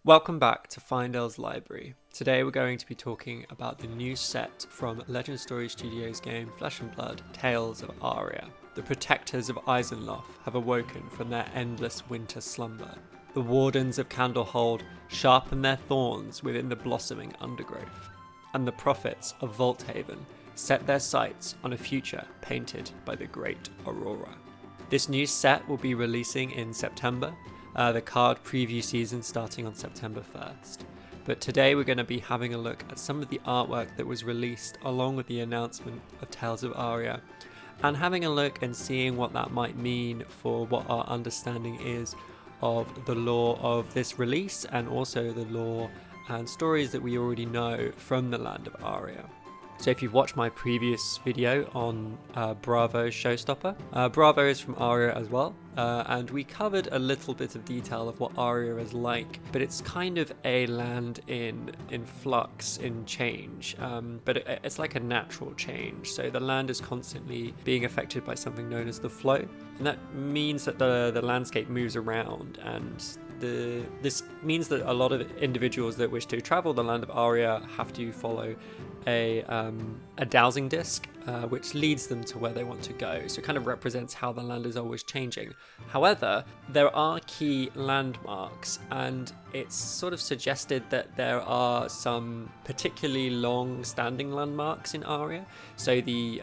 Welcome back to Fyendal's library. Today we're going to be talking about the new set from Legend Story Studios game Flesh and Blood, Tales of Aria. The protectors of Isenloft have awoken from their endless winter slumber. The wardens of Candlehold sharpen their thorns within the blossoming undergrowth. And the prophets of Volthaven set their sights on a future painted by the great Aurora. This new set will be releasing in September, the card preview season starting on September 1st. But today we're going to be having a look at some of the artwork that was released along with the announcement of Tales of Aria, and having a look and seeing what that might mean for what our understanding is of the lore of this release, and also the lore and stories that we already know from the land of Aria. So if you've watched my previous video on Bravo's Showstopper, Bravo is from Aria as well, and we covered a little bit of detail of what Aria is like, but it's kind of a land in flux, in change, but it's like a natural change. So the land is constantly being affected by something known as the flow, and that means that the landscape moves around, and this means that a lot of individuals that wish to travel the land of Aria have to follow a dowsing disc, which leads them to where they want to go. So it kind of represents how the land is always changing. However, there are key landmarks, and it's sort of suggested that there are some particularly long-standing landmarks in Aria. So the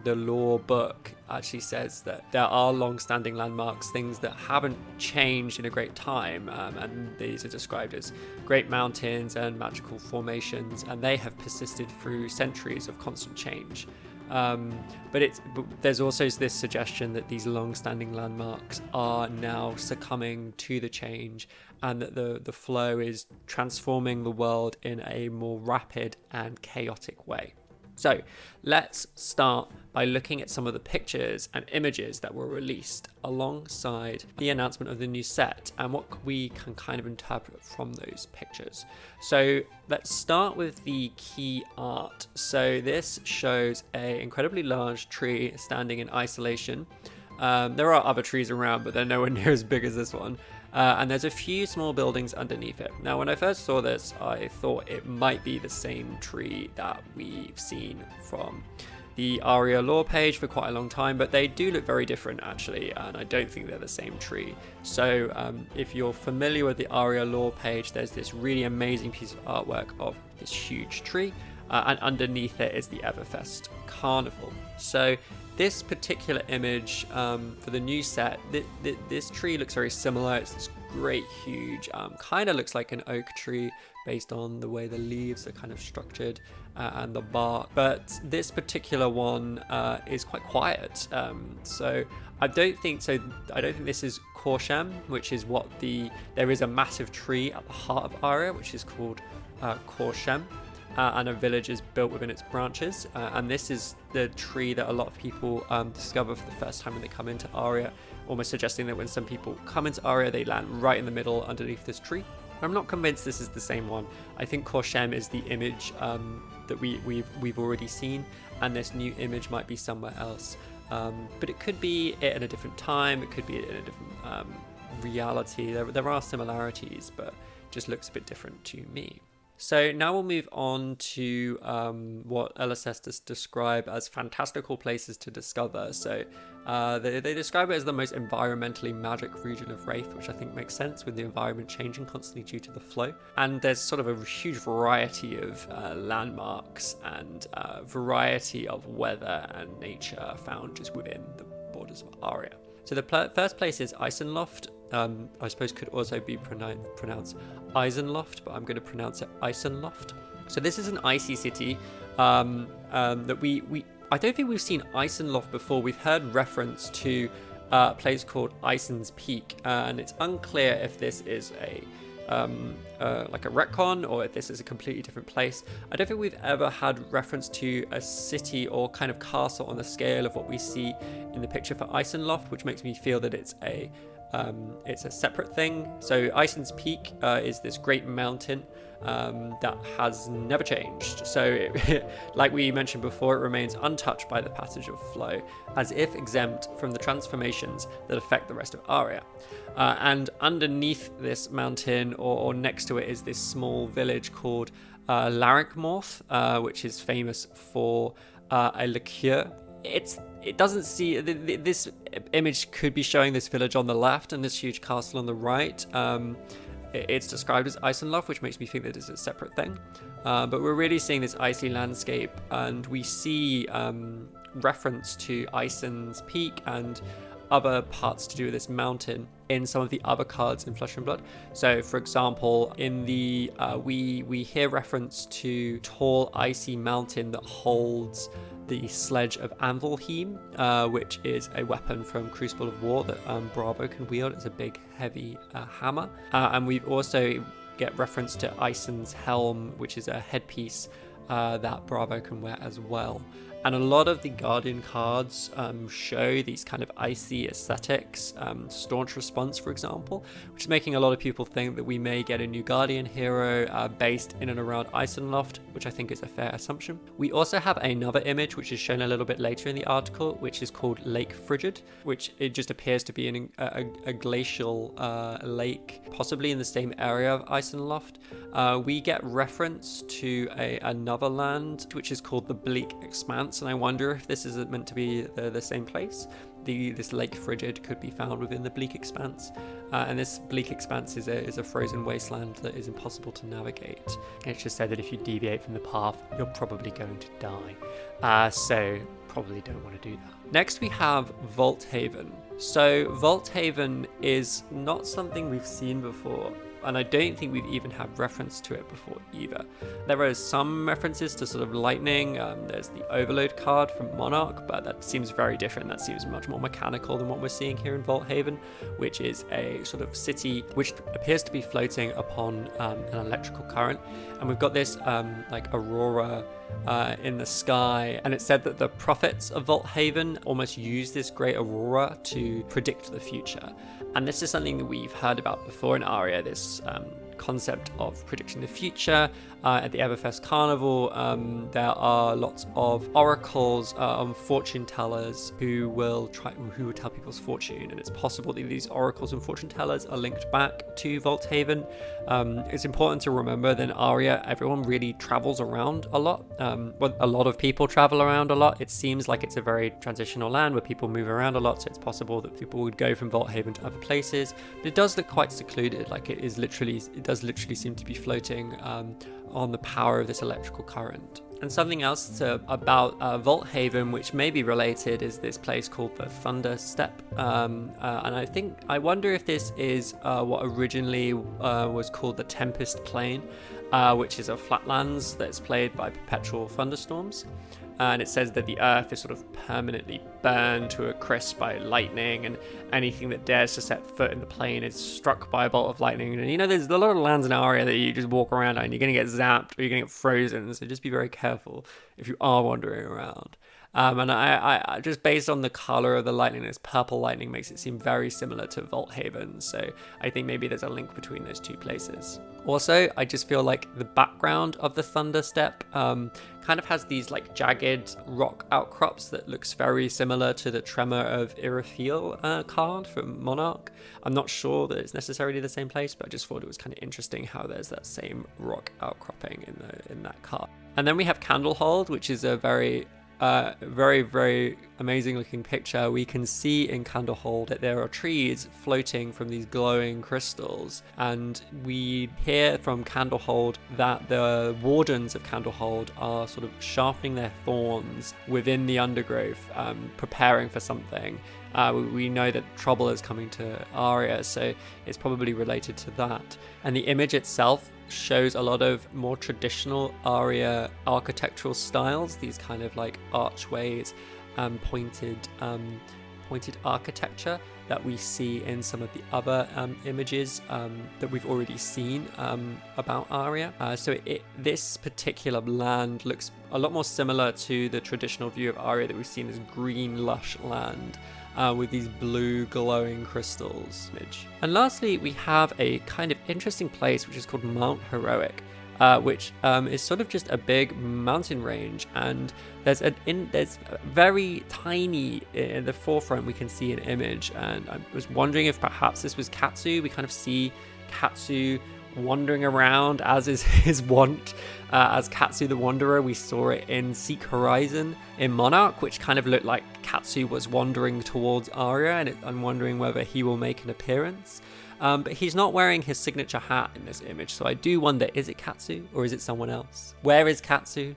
lore book actually says that there are long-standing landmarks, things that haven't changed in a great time, and these are described as great mountains and magical formations, and they have persisted through centuries of constant change. But there's also this suggestion that these long-standing landmarks are now succumbing to the change, and that the flow is transforming the world in a more rapid and chaotic way. So let's start by looking at some of the pictures and images that were released alongside the announcement of the new set, and what we can kind of interpret from those pictures. So let's start with the key art. So this shows an incredibly large tree standing in isolation. There are other trees around, but they're nowhere near as big as this one. And there's a few small buildings underneath it. Now, when I first saw this, I thought it might be the same tree that we've seen from the Aria lore page for quite a long time, but they do look very different actually, and I don't think they're the same tree. So if you're familiar with the Aria lore page, there's this really amazing piece of artwork of this huge tree, and underneath it is the Everfest Carnival. So this particular image for the new set, this tree looks very similar. It's this great, huge, kind of looks like an oak tree based on the way the leaves are kind of structured and the bark. But this particular one is quite quiet. So I don't think this is Korshem, which is what there is a massive tree at the heart of Aria, which is called Korshem. And a village is built within its branches, and this is the tree that a lot of people discover for the first time when they come into Aria, almost suggesting that when some people come into Aria, they land right in the middle underneath this tree. I'm not convinced this is the same one. I think Korshem is the image that we've already seen, and this new image might be somewhere else. But it could be it at a different time. It could be in a different reality. There are similarities, but just looks a bit different to me. So now we'll move on to what LSS describe as fantastical places to discover. So they describe it as the most environmentally magic region of Wraith, which I think makes sense with the environment changing constantly due to the flow. And there's sort of a huge variety of landmarks and variety of weather and nature found just within the borders of Aria. So the first place is Isenloft. I suppose could also be pronounced Isenloft, but I'm going to pronounce it Isenloft. So this is an icy city that I don't think we've seen Isenloft before. We've heard reference to a place called Isen's Peak, and it's unclear if this is like a retcon or if this is a completely different place. I don't think we've ever had reference to a city or kind of castle on the scale of what we see in the picture for Isenloft, which makes me feel that it's a it's a separate thing. So Isen's Peak is this great mountain that has never changed. So like we mentioned before, it remains untouched by the passage of flow, as if exempt from the transformations that affect the rest of Aria. And underneath this mountain, or next to it, is this small village called Larinkmorth, which is famous for a liqueur. It doesn't see this image could be showing this village on the left and this huge castle on the right. It's described as Isenloft, which makes me think that it's a separate thing. But we're really seeing this icy landscape, and we see reference to Isen's Peak and other parts to do with this mountain in some of the other cards in Flesh and Blood. So, for example, in the we hear reference to tall icy mountain that holds the sledge of Anvilheim, which is a weapon from Crucible of War that Bravo can wield. It's a big, heavy hammer. And we also get reference to Isen's helm, which is a headpiece that Bravo can wear as well. And a lot of the Guardian cards show these kind of icy aesthetics. Staunch Response, for example, which is making a lot of people think that we may get a new Guardian hero based in and around Isenloft, which I think is a fair assumption. We also have another image, which is shown a little bit later in the article, which is called Lake Frigid, which it just appears to be a glacial lake, possibly in the same area of Isenloft. We get reference to another land, which is called the Bleak Expanse, and I wonder if this is meant to be the same place. This Lake Frigid could be found within the Bleak Expanse, and this Bleak Expanse is a frozen wasteland that is impossible to navigate. It's just said that if you deviate from the path, you're probably going to die, so probably don't want to do that. Next we have Volthaven. So Volthaven is not something we've seen before, and I don't think we've even had reference to it before either. There are some references to sort of lightning. There's the Overload card from Monarch, but that seems very different. That seems much more mechanical than what we're seeing here in Volthaven, which is a sort of city which appears to be floating upon an electrical current. And we've got this like aurora in the sky, and it said that the prophets of Volthaven almost use this great aurora to predict the future. And this is something that we've heard about before in Aria, this concept of predicting the future. At the Everfest Carnival, there are lots of oracles, fortune tellers who will tell people's fortune, and it's possible that these oracles and fortune tellers are linked back to Volthaven. It's important to remember that in Aria, everyone really travels around a lot. A lot of people travel around a lot. It seems like it's a very transitional land where people move around a lot, so it's possible that people would go from Volthaven to other places. But it does look quite secluded, like it does literally seem to be floating on the power of this electrical current. And something else about Volthaven, which may be related, is this place called the Thunder Steppe. And I wonder if this is what originally was called the Tempest Plain, which is a flatlands that's plagued by perpetual thunderstorms. And it says that the earth is sort of permanently burned to a crisp by lightning, and anything that dares to set foot in the plain is struck by a bolt of lightning. And there's a lot of lands in Aria that you just walk around and you're going to get zapped or you're going to get frozen, so just be very careful if you are wandering around. And I just based on the color of the lightning, this purple lightning makes it seem very similar to Volthaven, so I think maybe there's a link between those two places. Also, I just feel like the background of the Thunder Steppe kind of has these like jagged rock outcrops that looks very similar to the Tremor of Irithiel card from Monarch. I'm not sure that it's necessarily the same place, but I just thought it was kind of interesting how there's that same rock outcropping in that card. And then we have Candlehold, which is a very very amazing looking picture. We can see in Candlehold that there are trees floating from these glowing crystals, and we hear from Candlehold that the wardens of Candlehold are sort of sharpening their thorns within the undergrowth, preparing for something. We know that trouble is coming to Aria, so it's probably related to that. And the image itself shows a lot of more traditional Aria architectural styles, these kind of like archways and pointed architecture that we see in some of the other images that we've already seen about Aria. So this particular land looks a lot more similar to the traditional view of Aria that we've seen as green, lush land. with these blue glowing crystals. And lastly, we have a kind of interesting place which is called Mount Heroic, which is sort of just a big mountain range, and there's very tiny in the forefront we can see an image, and I was wondering if perhaps this was KATSU. We kind of see KATSU wandering around as is his wont, as KATSU the Wanderer. We saw it in Seek Horizon in Monarch, which kind of looked like KATSU was wandering towards Aria, and I'm wondering whether he will make an appearance. But he's not wearing his signature hat in this image, so I do wonder, is it KATSU or is it someone else? Where is KATSU?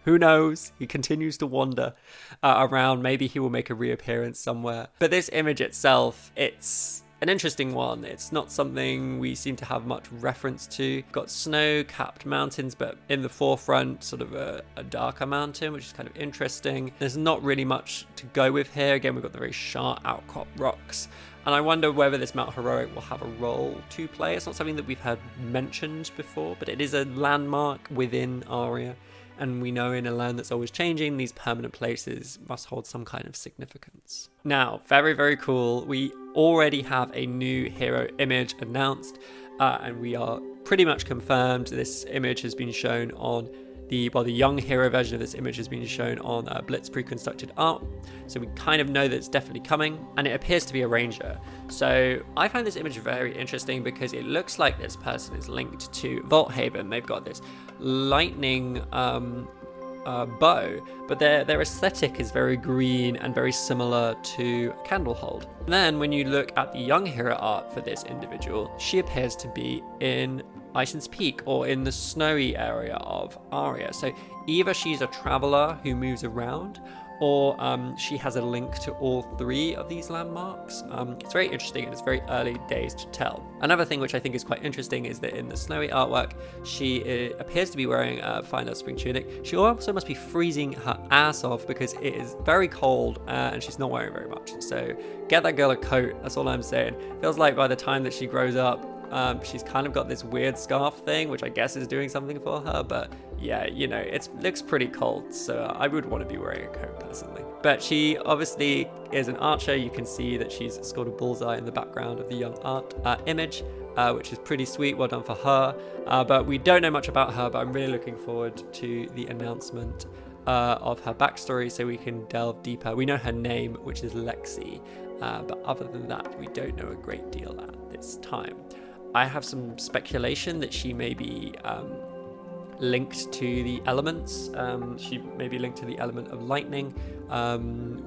Who knows? He continues to wander around. Maybe he will make a reappearance somewhere. But this image itself, it's an interesting one. It's not something we seem to have much reference to. Got snow-capped mountains, but in the forefront, sort of a darker mountain, which is kind of interesting. There's not really much to go with here. Again, we've got the very sharp outcrop rocks. And I wonder whether this Mount Heroic will have a role to play. It's not something that we've had mentioned before, but it is a landmark within Aria. And we know in a land that's always changing, these permanent places must hold some kind of significance. Now, very, very cool. We already have a new hero image announced, and we are pretty much confirmed. This image has been shown on the young hero version of this image has been shown on Blitz pre-constructed art. So we kind of know that it's definitely coming, and it appears to be a ranger. So I find this image very interesting because it looks like this person is linked to Volthaven. They've got this lightning bow, but their aesthetic is very green and very similar to Candlehold. And then when you look at the young hero art for this individual, she appears to be in Isen's Peak or in the snowy area of Aria. So either she's a traveler who moves around, or she has a link to all three of these landmarks. It's very interesting, and it's very early days to tell. Another thing which I think is quite interesting is that in the snowy artwork, she appears to be wearing a Fyendal spring tunic. She also must be freezing her ass off because it is very cold and she's not wearing very much. So get that girl a coat, that's all I'm saying. Feels like by the time that she grows up, she's kind of got this weird scarf thing, which I guess is doing something for her, but yeah, you know, it looks pretty cold, so I would want to be wearing a coat personally. But she obviously is an archer. You can see that she's scored a bullseye in the background of the young art image, which is pretty sweet. Well done for her. But we don't know much about her, but I'm really looking forward to the announcement of her backstory so we can delve deeper. We know her name, which is Lexi, but other than that, we don't know a great deal at this time. I have some speculation that she may be linked to the elements. She may be linked to the element of lightning.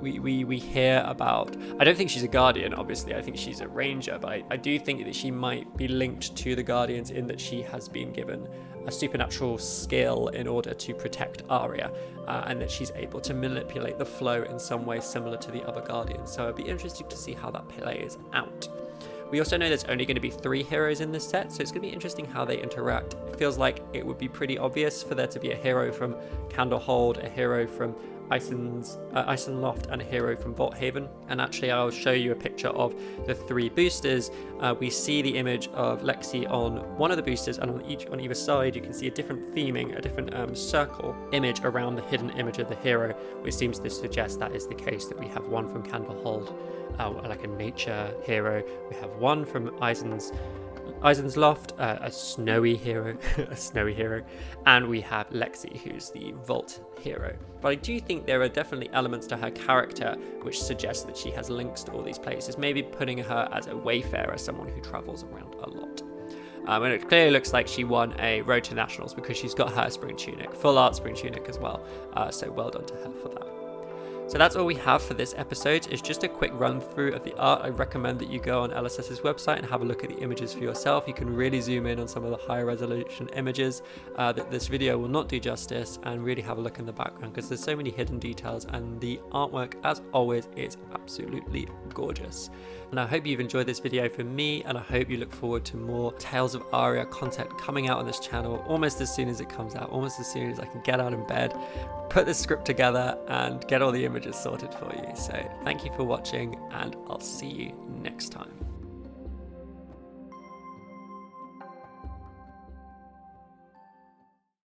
We hear about, I don't think she's a guardian, obviously. I think she's a ranger, but I do think that she might be linked to the guardians in that she has been given a supernatural skill in order to protect Aria, and that she's able to manipulate the flow in some way similar to the other guardians. So it'd be interesting to see how that plays out. We also know there's only going to be 3 heroes in this set, so it's going to be interesting how they interact. It feels like it would be pretty obvious for there to be a hero from Candlehold, a hero from Isenloft, and a hero from Volthaven. And actually, I'll show you a picture of the 3 boosters. We see the image of Lexi on one of the boosters, and on either side, you can see a different theming, a different circle image around the hidden image of the hero, which seems to suggest that is the case, that we have one from Candlehold, like a nature hero. We have one from Isenloft, a snowy hero, and we have Lexi, who's the Volt hero. But I do think there are definitely elements to her character which suggest that she has links to all these places, maybe putting her as a wayfarer, someone who travels around a lot. And it clearly looks like she won a Road to Nationals because she's got her spring tunic, full art spring tunic as well. So well done to her for that. So that's all we have for this episode. It's just a quick run through of the art. I recommend that you go on LSS's website and have a look at the images for yourself. You can really zoom in on some of the higher resolution images that this video will not do justice, and really have a look in the background because there's so many hidden details, and the artwork, as always, is absolutely gorgeous. And I hope you've enjoyed this video from me, and I hope you look forward to more Tales of Aria content coming out on this channel almost as soon as it comes out, almost as soon as I can get out of bed, put this script together, and get all the images sorted for you. So thank you for watching, and I'll see you next time.